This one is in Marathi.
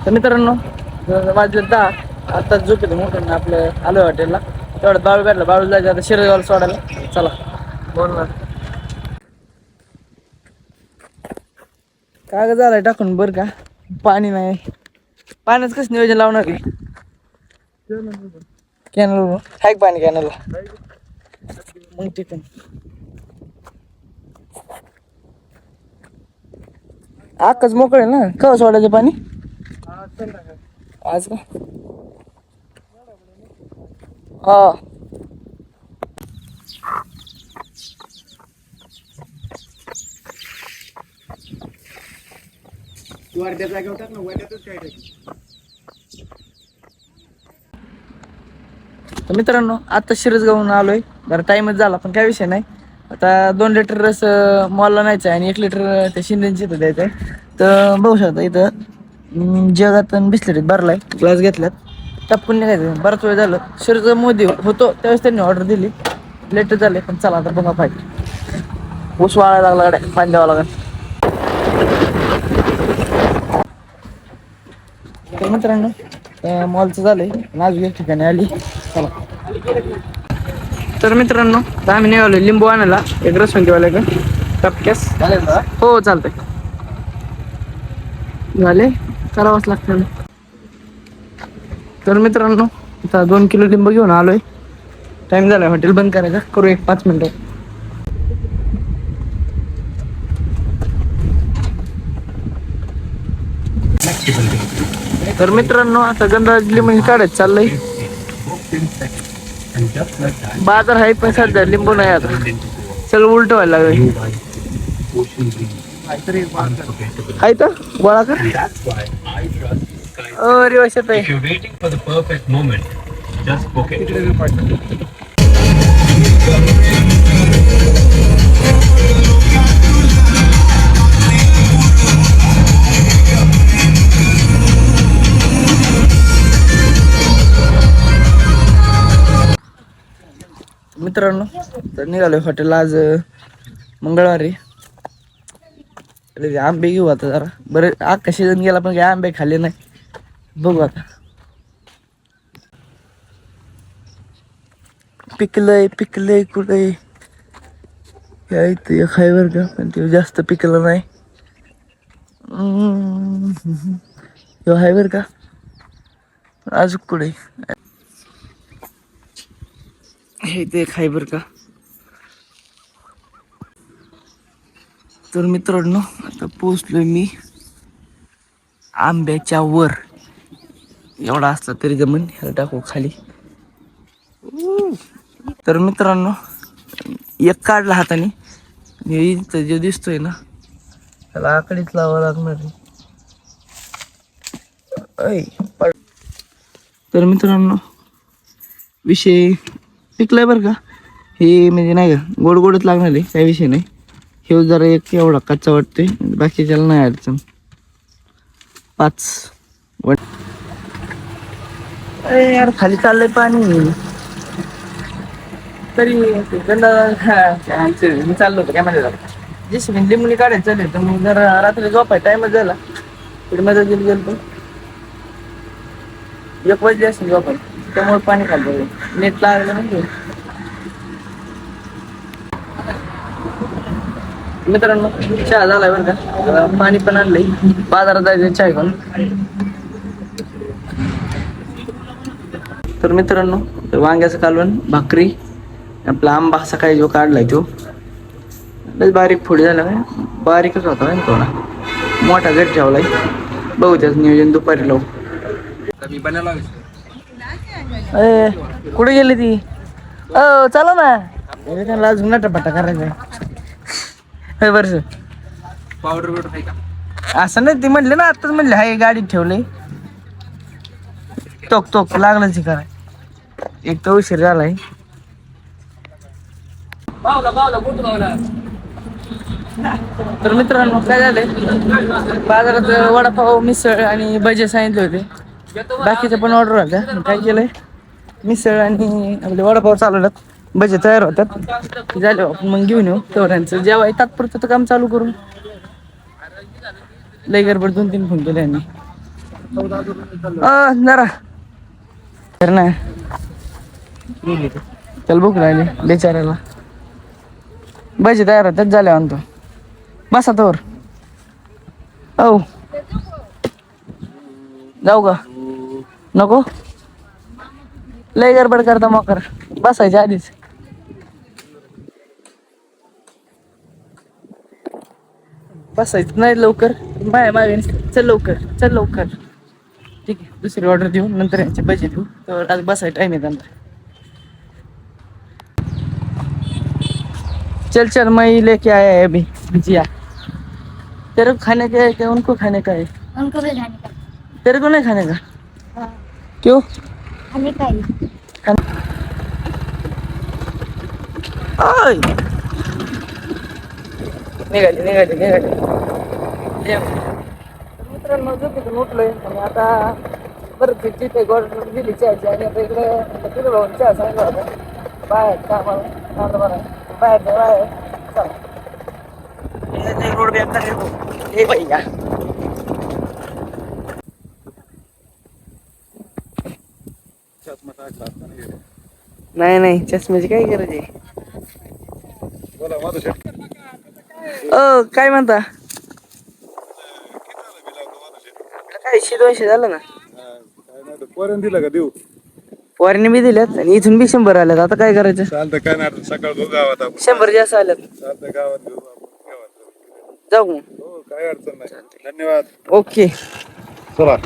तर मित्रांनो वाजले 10. आत्ताच झोपेत मोठं आपलं आलोय हॉटेलला. तेवढं बाळू भेटला, बाळू जायचं आता शिरगावला सोडायला. चला बोल ना. कागद झालाय टाकून बरं का, पाणी नाही. पाण्याचं कसं नियोजन लावणार आहे? कॅनल हाय पाणी कॅनलला मग ठीक आहे. आकाश मोकळे ना, केव्हा सोडायचं पाणी? आज का? हा. वर्ध्या जागेवर टाक ना, वर्ध्यातच काय टाक. तर मित्रांनो आता शिरसगावहून आलोय. जरा टाइमच झाला पण काय विषय नाही. आता 2 लिटर रस मॉलला न्यायचा आहे आणि 1 लिटर त्या शिंदेची इथं द्यायचं आहे. तर बघू शकता इथं जगात बिस्लरीत भरलाय, ग्लास घेतल्यात, टपकून निघायचं. बराच वेळ झालं. शिरसगाव मोदी होतो त्यावेळेस त्यांनी ऑर्डर दिली. लेट झाले पण चला आता बघा पाहिजे. ऊस वाळायला लागला गाड्या, पाणी द्यावं लागेल. तर मित्रांनो मॉलचं झालंय, नाजूक एक ठिकाणी आली. चला. तर मित्रांनो आम्ही निघालो लिंबू आणायला एक रसवंतीवाल्याकडे. टपक्यास हो चालतंय. झाले करावंच लागतं. तर मित्रांनो आता 2 किलो लिंबू घेऊन आलोय. टाइम झालाय हॉटेल बंद करायचा, करू एक 5 मिनिटं. तर मित्रांनो आता गंधराज लिंबू काढायचं चाललंय. बाजार आहे पण सध्या लिंबू नाही, आता सगळं उलट व्हायला लागलं. आहे तर गोळा कर. अरे वर्षात आहे. मित्रांनो तर निघालोय हॉटेलला. आज मंगळवारी. आंबे घेऊ आता जरा. बरं अख्खा सीझन गेला पण काय आंबे खाल्ले नाही. बघू आता. पिकलंय कुठे इथं एक आहे बरं का, पण ते जास्त पिकलं नाही. आहे बरं का, अजून कुठे हे ते खाय बरं का. तर मित्रांनो आता पोचलोय मी आंब्याच्या वर. एवढा असला तरी जमन, ह्याला टाकू खाली. तर मित्रांनो एक काढला हाताने, जो दिसतोय ना त्याला आकडीच लावावं लागणार. तर मित्रांनो विषय पिकलाय बरं का. हे म्हणजे नाही का गोड गोडच लागणार आहे, काही विषय नाही. हे जरा एक एवढा कच्चा वाटतोय, बाकीच्याला नाही अडचण. 5 अरे यार खाली चाललंय पाणी तरी. मी चाललो होतो काय म्हणजे जशी लिंबुली काढायचं चालेल. तर मग जरा रात्री झोपाय टाइमच झाला. तिकडे मदत गेलो 1 वाजले असेल झोपाय, त्यामुळे पाणी खाल्लं नेट लागलं म्हणजे. मित्रांनो चहा झालाय बरं का, पाणी पण आणलंय. बाजारात जायचं चहा घेऊन. तर मित्रांनो वांग्याचं कालवण, भाकरी, आपला आंबा सकाळी जो काढलाय तो बारीक फोडी झाला काय, बारीकच होता काय थोडा. मोठा घरी ठेवलाय, बघू त्याच नियोजन दुपारी लावू. कुठे गेली ती? चला ना. त्यांना अजून नटापट्टा करायचा वर्ष पावडर बिवडर आहे का असं नाही. ती म्हणले ना आताच म्हणले हाय गाडीत ठेवलंय. तोक लागलं कराय. एक तर उशीर झालाय. तर मित्रांनो काय झालंय, बाजारात वडापाव, मिसळ आणि भजे सांगितले होते. बाकीच्या पण ऑर्डर होत्या. काय केलंय, मिसळ आणि आपले वडापाव चालवल्यात, भजे तयार होतात. झाले आपण मग घेऊन येऊ तेवढ्यांचं जेव्हा तात्पुरतं काम चालू करून. लय गडबड 2-3 फोन केले यांनी. जरा तर नाही चल भूक राहिली बेचाऱ्याला. भजी तयार होतात झाल्या आणतो. बसा तोवर. औ जाऊ का नको लय गडबड करता मोकर बसायच्या आधीच. बसायचं नाही लवकर बाय मागे चल लवकर चल लवकर. ठीक आहे दुसरी ऑर्डर देऊ नंतर यांचे भजी देऊ तर आज बसायचं टाइम आहे त्यांना. चल चल मैं लेके आया है अभी भजिया. तेरे को खाने का है क्या उनको खाने का है? उनको भी खाने का। तेरे को नहीं खाने का? हाँ, क्यों? खाने का ही। ओय निघाली निघाली निघाली. मित्रांनो झोपेतून उठलोय आणि आता बरं तिथे ऑर्डर दिली चहाची आणि आता इकडे तिथे भाऊन चहा सांगितला होता बाहेर कामाला बरं बाहेर बाहेर चला रोड बॅग कर हे भैया. नाही नाही चष्म्याची काय गरज आहे. काय म्हणता काय 100-200 झालं ना. पोरांनी दिलं का देऊ? पोरांनी बी दिल्यात आणि इथून बी 100 आल्यात. आता काय करायचं. चालतं काय नाही सकाळ घेऊ गावात आपण. 100 जास्त आल्यात. चालतं गावात घेऊ आपण गावात जाऊ मग. हो काय अडचण नाही. धन्यवाद. ओके चला.